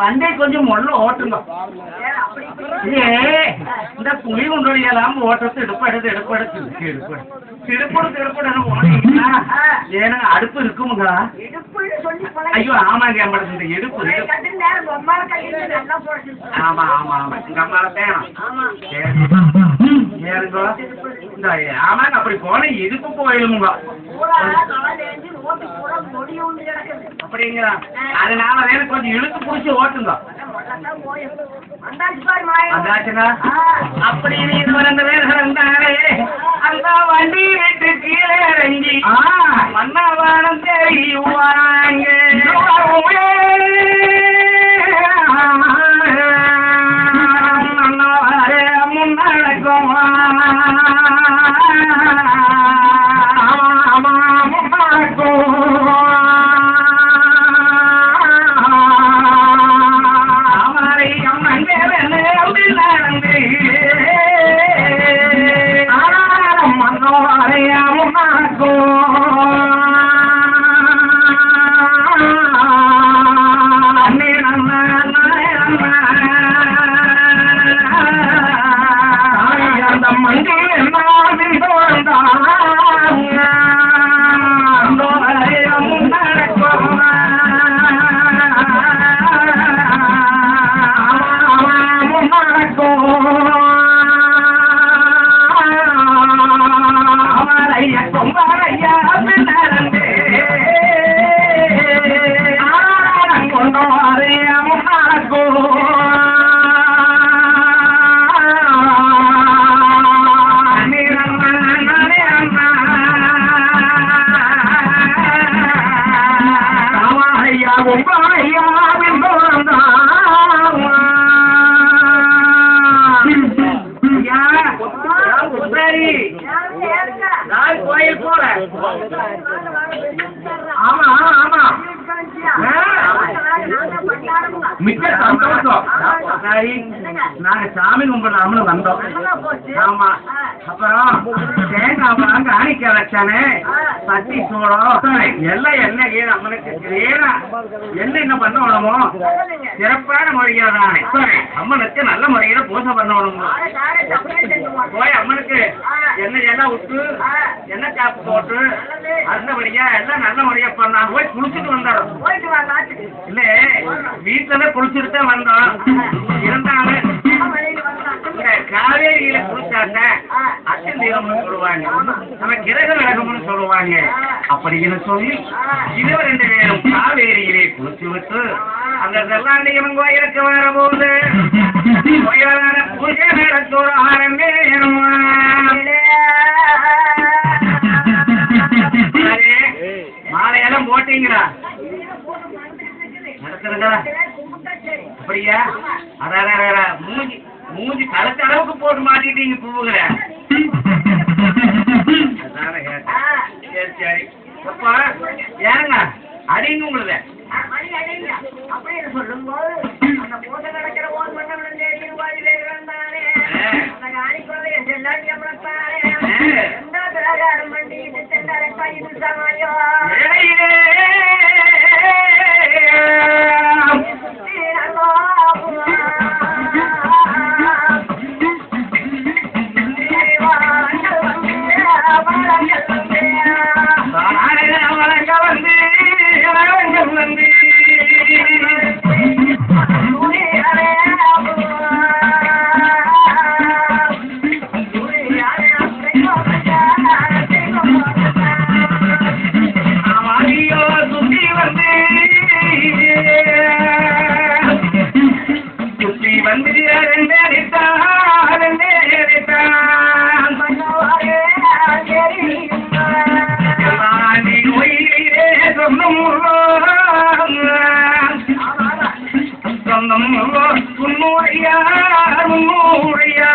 வண்டி கொஞ்சம் முள்ள ஓட்டுங்க. இந்த புளி கொண்டுலாம் ஓட்டத்தை எடுப்படுத்து ஏன்னா அடுப்பு இருக்குமுங்களா? ஐயோ ஆமாங்க, இந்த எடுப்பு. ஆமா ஆமா ஆமா, எங்க அம்மால தேனம். இந்த ஆமாங்க, அப்படி போன இடுப்பு போயிடுமுங்க. அப்படிங்களா? அதனால வேற கொஞ்சம் இழுத்து புடிச்சு ஓட்டுங்க. அப்படி ரெண்டு பேர் இருந்தாலே அந்த வண்டி விட்டு கீழே இறங்கி மன்னவானம் தெரியுவாங்க. மன்னவாரே முன்னடக்கும் கோயில் போல. ஆமா ஆமா, மிக்க சந்தோஷம். சரி, நாங்க சாமி கும்பிடலாம்னு வந்தோம். ஆமா, அப்புறம் தேங்காய் பழம் காணிக்க வச்சானே, பத்தி சோளம் எல்லாம் என்னைக்கு நம்மளுக்கு என்ன பண்ணணுமோ சிறப்பான முறையா தானே அம்மனுக்கு நல்ல முறையில பூஜை பண்ணணும். போய் அம்மனுக்கு எண்ணெய் எல்லாம் விட்டு எண்ணெய் காப்பு போட்டு அடுத்தபடியா எல்லாம் நல்ல முறையா பண்ணா போய் குளிச்சுட்டு வந்தோம். இல்ல வீட்டுல குளிச்சுட்டு தான் வந்தோம். இருந்தாலும் காவேரியில குளிச்சாட்ட அச்சன் தீரம்னு சொல்லுவாங்க, நம்ம கிரக விலகம்னு சொல்லுவாங்க. அப்படின்னு சொல்லி இருவர் ரெண்டு பேரும் காவேரியிலே குளிச்சு விட்டு அந்த செல்லாண்டியம்மன் கோயிலுக்கு வரும்போது பூஜை நடத்தோட ஆரம்பம். மாலையெல்லாம் போட்டீங்களா? நடத்துறதா? அப்படியா? அதான் மூஞ்சி கலத்த அளவுக்கு போட்டு மாட்டிட்டீங்க பூவுகளை. அதான கேட்டேன். சரி சரி, அப்பா ஏங்க அடிங்க உங்களுக்கு சொல்லும்போது அந்த பூஜை நடக்கிற ஓன் பண்ண இருவாதிலே இருந்தானே முன்னூறையா